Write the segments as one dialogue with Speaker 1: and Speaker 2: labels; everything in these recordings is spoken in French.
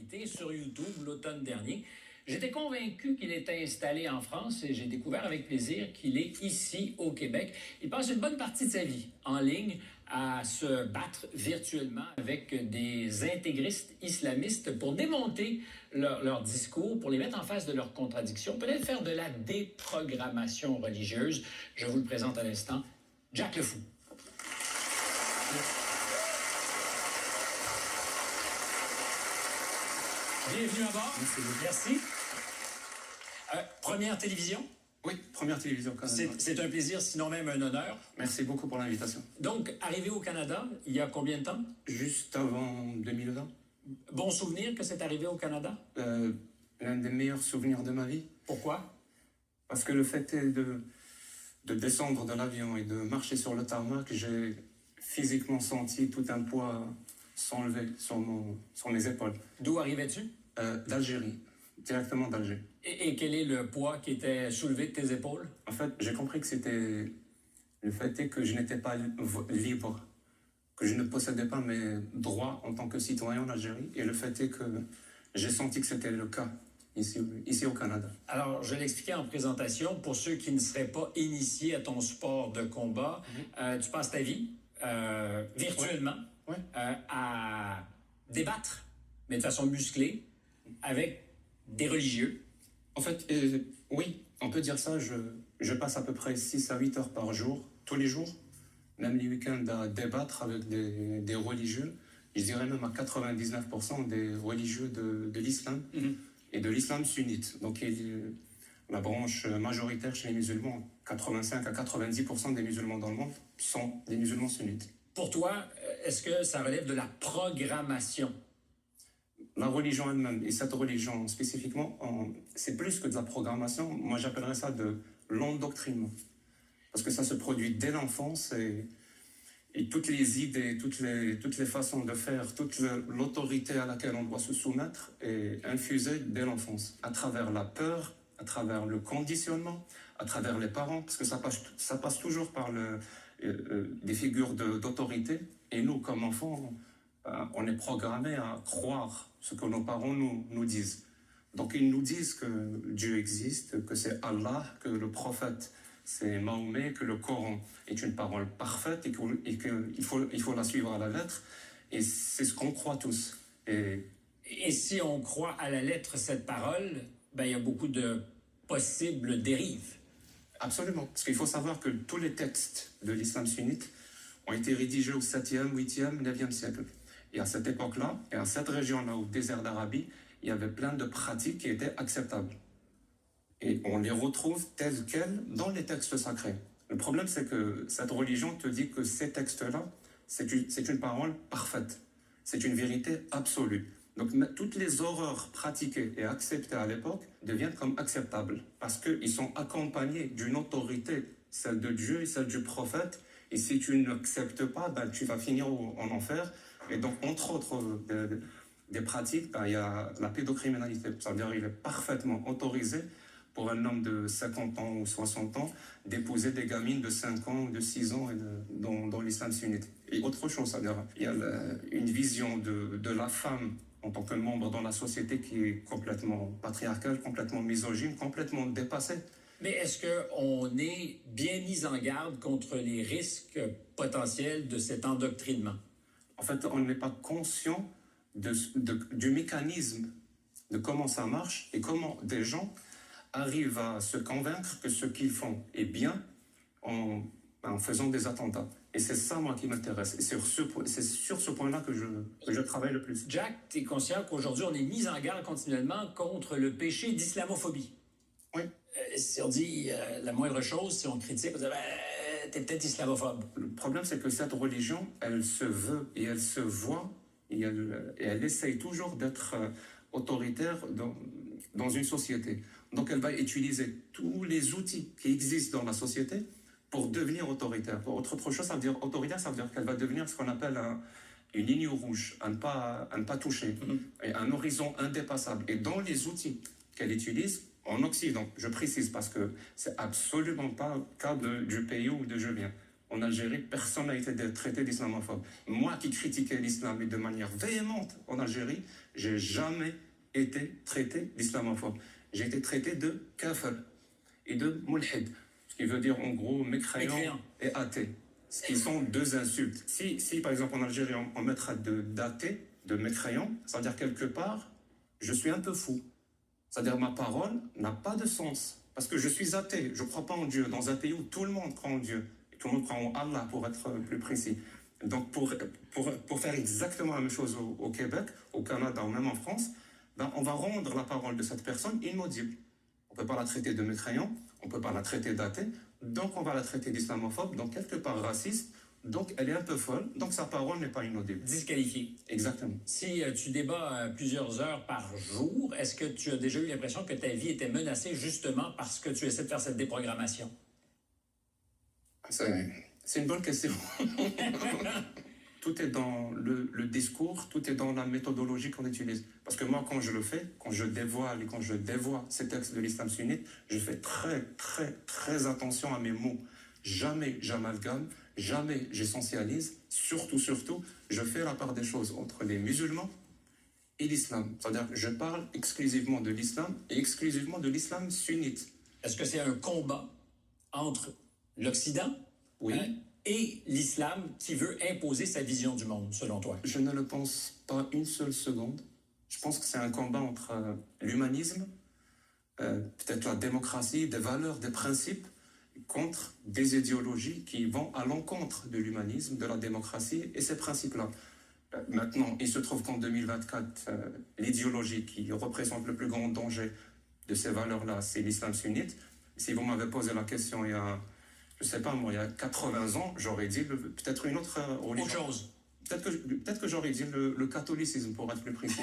Speaker 1: invité sur YouTube l'automne dernier. J'étais convaincu qu'il était installé en France et j'ai découvert avec plaisir qu'il est ici au Québec. Il passe une bonne partie de sa vie en ligne à se battre virtuellement avec des intégristes islamistes pour démonter leur discours, pour les mettre en face de leurs contradictions, peut-être faire de la déprogrammation religieuse. Je vous le présente à l'instant, Jack Le Fou. Bienvenue à bord. Merci. Première télévision?
Speaker 2: Oui, première télévision canadienne.
Speaker 1: C'est un plaisir, sinon même un honneur.
Speaker 2: Merci beaucoup pour l'invitation.
Speaker 1: Donc, arrivé au Canada, il y a combien de temps?
Speaker 2: Juste avant 2020.
Speaker 1: Bon souvenir que c'est arrivé au Canada?
Speaker 2: L'un des meilleurs souvenirs de ma vie.
Speaker 1: Pourquoi?
Speaker 2: Parce que le fait est de descendre de l'avion et de marcher sur le tarmac, j'ai physiquement senti tout un poids s'enlever sur mes épaules.
Speaker 1: D'où arrivais-tu?
Speaker 2: D'Algérie, directement d'Alger.
Speaker 1: Et quel est le poids qui était soulevé de tes épaules?
Speaker 2: En fait, j'ai compris que c'était... Le fait est que je n'étais pas libre, que je ne possédais pas mes droits en tant que citoyen en Algérie. Et le fait est que j'ai senti que c'était le cas ici au Canada.
Speaker 1: Alors, je l'expliquais en présentation, pour ceux qui ne seraient pas initiés à ton sport de combat, tu passes ta vie virtuellement à débattre, mais de façon musclée, avec des religieux.
Speaker 2: En fait, oui, on peut dire ça. Je passe à peu près 6 à 8 heures par jour, tous les jours, même les week-ends, à débattre avec des religieux. Je dirais même à 99% des religieux de l'islam et de l'islam sunnite. Donc, la branche majoritaire chez les musulmans, 85 à 90% des musulmans dans le monde sont des musulmans sunnites.
Speaker 1: Pour toi, est-ce que ça relève de la programmation?
Speaker 2: La religion elle-même, et cette religion spécifiquement, c'est plus que de la programmation. Moi, j'appellerais ça de l'endoctrinement. Parce que ça se produit dès l'enfance et toutes les idées, toutes les façons de faire, toute l'autorité à laquelle on doit se soumettre est infusée dès l'enfance, à travers la peur, à travers le conditionnement, à travers les parents, parce que ça passe toujours par des figures d'autorité. Et nous, comme enfants, on est programmés à croire ce que nos parents nous disent. Donc ils nous disent que Dieu existe, que c'est Allah, que le prophète c'est Mahomet, que le Coran est une parole parfaite et qu'il faut la suivre à la lettre. Et c'est ce qu'on croit tous.
Speaker 1: Et si on croit à la lettre cette parole, il y a beaucoup de possibles dérives.
Speaker 2: Absolument. Parce qu'il faut savoir que tous les textes de l'islam sunnite ont été rédigés au 7e, 8e, 9e siècle. Et à cette époque-là, et à cette région-là, au désert d'Arabie, il y avait plein de pratiques qui étaient acceptables. Et on les retrouve telles quelles dans les textes sacrés. Le problème, c'est que cette religion te dit que ces textes-là, c'est une parole parfaite. C'est une vérité absolue. Donc, toutes les horreurs pratiquées et acceptées à l'époque deviennent comme acceptables. Parce qu'ils sont accompagnés d'une autorité, celle de Dieu et celle du prophète. Et si tu n'acceptes pas, tu vas finir en enfer. Et donc, entre autres des pratiques, il y a la pédocriminalité. C'est-à-dire qu'il est parfaitement autorisé pour un homme de 50 ans ou 60 ans d'épouser des gamines de 5 ans ou de 6 ans dans l'islam sunnite. Et autre chose, c'est-à-dire il y a une vision de la femme en tant que membre dans la société qui est complètement patriarcale, complètement misogyne, complètement dépassée.
Speaker 1: Mais est-ce qu'on est bien mis en garde contre les risques potentiels de cet endoctrinement?
Speaker 2: En fait, on n'est pas conscient du mécanisme, de comment ça marche et comment des gens arrivent à se convaincre que ce qu'ils font est bien en faisant des attentats. Et c'est ça, moi, qui m'intéresse. Et c'est sur ce point-là que je travaille le plus.
Speaker 1: Jack, tu es conscient qu'aujourd'hui, on est mis en garde continuellement contre le péché d'islamophobie?
Speaker 2: Oui.
Speaker 1: Si on dit la moindre chose, si on critique, on dit t'es peut-être islamophobe.
Speaker 2: Le problème, c'est que cette religion, elle se veut et elle se voit et elle essaye toujours d'être autoritaire dans une société. Donc, elle va utiliser tous les outils qui existent dans la société pour devenir autoritaire. Autre chose, ça veut dire autoritaire, ça veut dire qu'elle va devenir ce qu'on appelle une ligne rouge, à ne pas toucher, et un horizon indépassable. Et dans les outils qu'elle utilise, en Occident, je précise parce que c'est absolument pas le cas du pays où je viens. en Algérie, personne n'a été traité d'islamophobe. Moi qui critiquais l'islam et de manière véhémente en Algérie, j'ai jamais été traité d'islamophobe. J'ai été traité de kafir et de mulhid, ce qui veut dire en gros mécréant et athée, ce qui sont deux insultes. Si par exemple en Algérie on mettra d'athée, de mécréant, ça veut dire quelque part, je suis un peu fou. C'est-à-dire ma parole n'a pas de sens, parce que je suis athée, je ne crois pas en Dieu, dans un pays où tout le monde croit en Dieu, et tout le monde croit en Allah pour être plus précis. Donc pour faire exactement la même chose au Québec, au Canada ou même en France, ben, on va rendre la parole de cette personne inaudible. On ne peut pas la traiter de mécréant, on ne peut pas la traiter d'athée, donc on va la traiter d'islamophobe, donc quelque part raciste, donc elle est un peu folle, donc sa parole n'est pas inaudible.
Speaker 1: Disqualifiée.
Speaker 2: Exactement.
Speaker 1: Si tu débats plusieurs heures par jour, est-ce que tu as déjà eu l'impression que ta vie était menacée justement parce que tu essaies de faire cette déprogrammation?
Speaker 2: C'est une bonne question. Tout est dans le discours, tout est dans la méthodologie qu'on utilise. Parce que moi, quand je le fais, quand je dévoile et quand je dévoie ces textes de l'islam sunnite, je fais très, très, très attention à mes mots. Jamais j'amalgame, jamais j'essentialise. Surtout, je fais la part des choses entre les musulmans et l'islam. C'est-à-dire que je parle exclusivement de l'islam et exclusivement de l'islam sunnite.
Speaker 1: Est-ce que c'est un combat entre l'Occident et l'islam qui veut imposer sa vision du monde, selon toi?
Speaker 2: Je ne le pense pas une seule seconde. Je pense que c'est un combat entre l'humanisme, peut-être la démocratie, des valeurs, des principes, contre des idéologies qui vont à l'encontre de l'humanisme, de la démocratie et ces principes-là. Maintenant, il se trouve qu'en 2024, l'idéologie qui représente le plus grand danger de ces valeurs-là, c'est l'islam sunnite. Si vous m'avez posé la question il y a, je ne sais pas moi, il y a 80 ans, j'aurais dit peut-être une autre religion.
Speaker 1: Autre chose.
Speaker 2: Peut-être que j'aurais dit le catholicisme, pour être plus précis.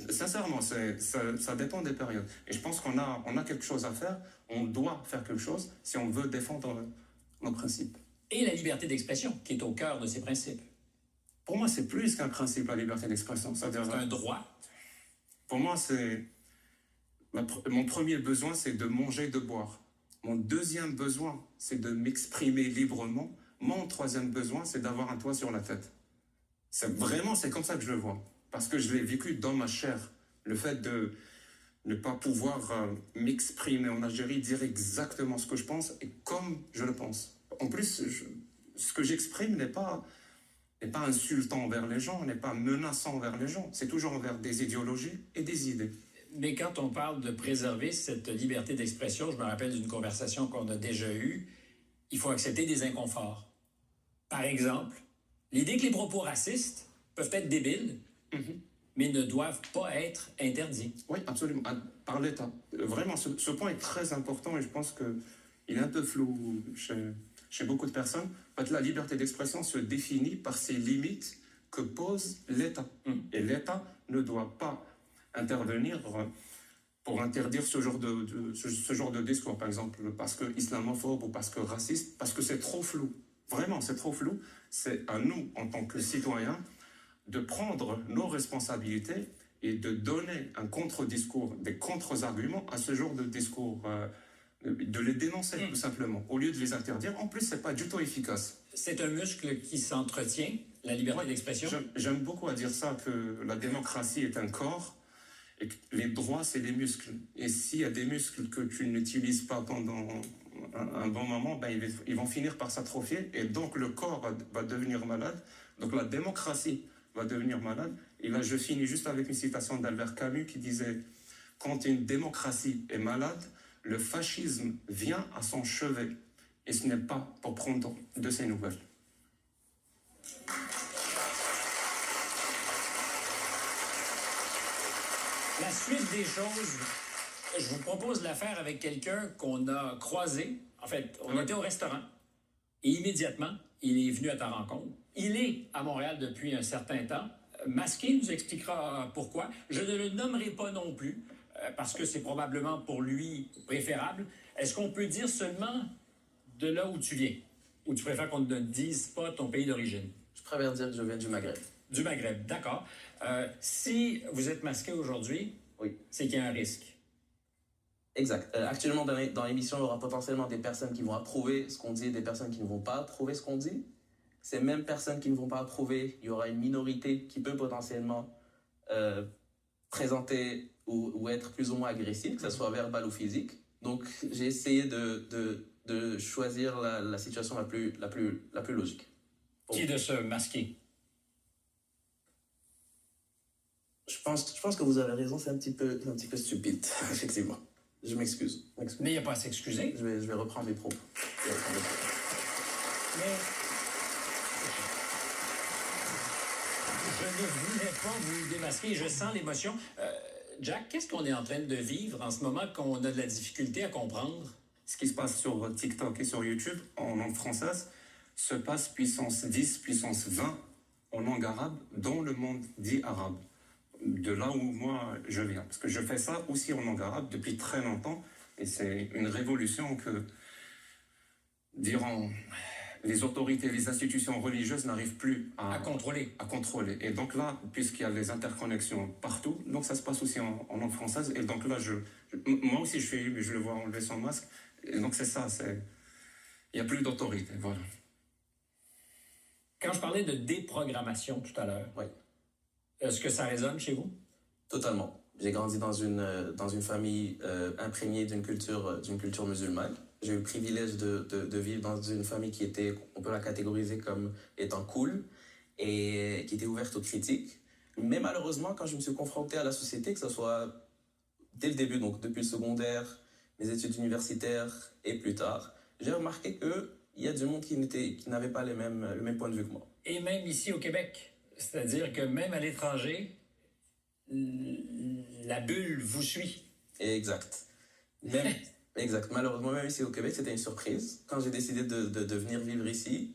Speaker 2: Sincèrement, ça dépend des périodes. Et je pense qu'on a quelque chose à faire, on doit faire quelque chose si on veut défendre nos principes.
Speaker 1: Et la liberté d'expression, qui est au cœur de ces principes.
Speaker 2: Pour moi, c'est plus qu'un principe, la liberté d'expression. C'est
Speaker 1: un droit.
Speaker 2: Pour moi, mon premier besoin, c'est de manger et de boire. Mon deuxième besoin, c'est de m'exprimer librement. Mon troisième besoin, c'est d'avoir un toit sur la tête. C'est comme ça que je le vois. Parce que je l'ai vécu dans ma chair. Le fait de ne pas pouvoir m'exprimer en Algérie, dire exactement ce que je pense et comme je le pense. En plus, ce que j'exprime n'est pas insultant envers les gens, n'est pas menaçant envers les gens. C'est toujours envers des idéologies et des idées.
Speaker 1: Mais quand on parle de préserver cette liberté d'expression, je me rappelle d'une conversation qu'on a déjà eue, il faut accepter des inconforts. Par exemple, l'idée que les propos racistes peuvent être débiles, mais ne doivent pas être interdits.
Speaker 2: Oui, absolument, par l'État. Vraiment, ce point est très important et je pense qu'il est un peu flou chez beaucoup de personnes. En fait, la liberté d'expression se définit par ces limites que pose l'État. Et l'État ne doit pas intervenir pour interdire ce genre de discours, par exemple, parce que islamophobe ou parce que raciste, parce que c'est trop flou. Vraiment, c'est trop flou. C'est à nous, en tant que citoyens, de prendre nos responsabilités et de donner un contre-discours, des contre-arguments à ce genre de discours, de les dénoncer tout simplement, au lieu de les interdire. En plus, c'est pas du tout efficace.
Speaker 1: C'est un muscle qui s'entretient, la liberté d'expression?
Speaker 2: J'aime beaucoup à dire ça, que la démocratie est un corps et que les droits, c'est les muscles. Et s'il y a des muscles que tu n'utilises pas pendant un bon moment, ben, ils vont finir par s'atrophier et donc le corps va devenir malade. Donc la démocratie va devenir malade. Et là, je finis juste avec une citation d'Albert Camus qui disait « Quand une démocratie est malade, le fascisme vient à son chevet. Et ce n'est pas pour prendre de ses nouvelles. »
Speaker 1: La suite des choses, je vous propose de la faire avec quelqu'un qu'on a croisé. En fait, on était au restaurant et immédiatement, il est venu à ta rencontre. Il est à Montréal depuis un certain temps. Masqué nous expliquera pourquoi. Je ne le nommerai pas non plus parce que c'est probablement pour lui préférable. Est-ce qu'on peut dire seulement de là où tu viens? Ou tu préfères qu'on ne dise pas ton pays d'origine?
Speaker 3: Je préfère dire que je viens du Maghreb.
Speaker 1: Du Maghreb, d'accord. Si vous êtes masqué aujourd'hui,
Speaker 3: oui,
Speaker 1: c'est qu'il y a un risque.
Speaker 3: Exact. Actuellement, dans l'émission, il y aura potentiellement des personnes qui vont approuver ce qu'on dit et des personnes qui ne vont pas approuver ce qu'on dit. Ces mêmes personnes qui ne vont pas approuver, il y aura une minorité qui peut potentiellement présenter ou être plus ou moins agressive, que ce soit verbal ou physique. Donc, j'ai essayé de choisir la situation la plus logique.
Speaker 1: Qui est de se masquer?
Speaker 3: Je pense que vous avez raison, c'est un petit peu stupide, effectivement. Je m'excuse.
Speaker 1: Mais il n'y a pas à s'excuser.
Speaker 3: Je vais reprendre mes propos.
Speaker 1: Mais je ne voulais pas vous démasquer. Je sens l'émotion. Jack, qu'est-ce qu'on est en train de vivre en ce moment qu'on a de la difficulté à comprendre?
Speaker 2: Ce qui se passe sur TikTok et sur YouTube en langue française se passe puissance 10, puissance 20 en langue arabe dans le monde dit arabe. De là où moi je viens. Parce que je fais ça aussi en langue arabe depuis très longtemps et c'est une révolution que, diront les autorités, les institutions religieuses n'arrivent plus
Speaker 1: À contrôler.
Speaker 2: à contrôler. Et donc là, puisqu'il y a les interconnexions partout, donc ça se passe aussi en langue française. Et donc là, moi aussi je le vois enlever son masque. Et donc c'est ça, il n'y a plus d'autorité, voilà.
Speaker 1: Quand je parlais de déprogrammation tout à l'heure,
Speaker 3: Oui.
Speaker 1: Est-ce que ça résonne chez vous?
Speaker 3: Totalement. J'ai grandi dans une famille imprégnée d'une culture musulmane. J'ai eu le privilège de vivre dans une famille qui était, on peut la catégoriser comme étant cool et qui était ouverte aux critiques. Mais malheureusement, quand je me suis confronté à la société, que ce soit dès le début, donc depuis le secondaire, mes études universitaires et plus tard, j'ai remarqué qu'il y a du monde qui n'avait pas le même point de vue que moi.
Speaker 1: Et même ici au Québec. C'est-à-dire que même à l'étranger, la bulle vous suit.
Speaker 3: Exact. Exact. Malheureusement, même ici au Québec, c'était une surprise. Quand j'ai décidé de venir vivre ici,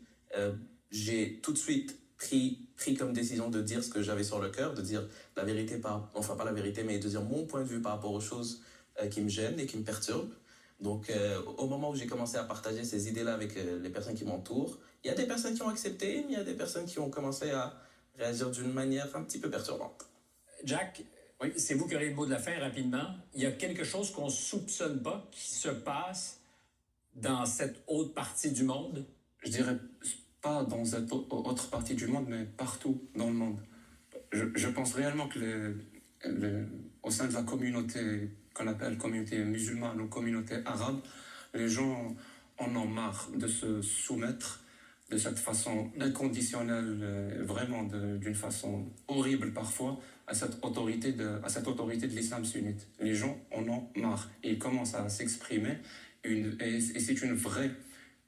Speaker 3: j'ai tout de suite pris comme décision de dire ce que j'avais sur le cœur, de dire la vérité, enfin pas la vérité, mais de dire mon point de vue par rapport aux choses qui me gênent et qui me perturbent. Donc, au moment où j'ai commencé à partager ces idées-là avec les personnes qui m'entourent, il y a des personnes qui ont accepté, mais il y a des personnes qui ont commencé à réagir d'une manière un petit peu perturbante.
Speaker 1: Jack, oui, c'est vous qui aurez le mot de la fin rapidement. Il y a quelque chose qu'on ne soupçonne pas qui se passe dans cette autre partie du monde?
Speaker 2: Je dirais pas dans cette autre partie du monde, mais partout dans le monde. Je pense réellement que au sein de la communauté qu'on appelle communauté musulmane ou communauté arabe, les gens en ont marre de se soumettre de cette façon inconditionnelle, vraiment d'une façon horrible parfois, à cette autorité de l'islam sunnite. Les gens en ont marre et ils commencent à s'exprimer et c'est une vraie,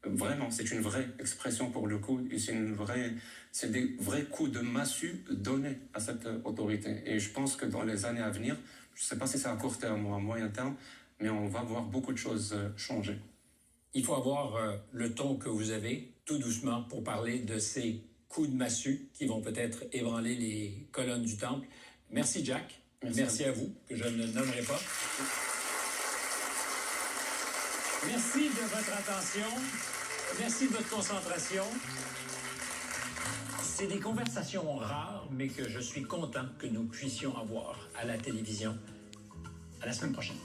Speaker 2: vraiment, c'est une vraie expression pour le coup, et c'est des vrais coups de massue donnés à cette autorité. Et je pense que dans les années à venir, je ne sais pas si c'est à court terme ou à moyen terme, mais on va voir beaucoup de choses changer.
Speaker 1: Il faut avoir le ton que vous avez, tout doucement, pour parler de ces coups de massue qui vont peut-être ébranler les colonnes du temple. Merci, Jack. Merci à vous, que je ne nommerai pas. Merci de votre attention. Merci de votre concentration. C'est des conversations rares, mais que je suis content que nous puissions avoir à la télévision. À la semaine prochaine.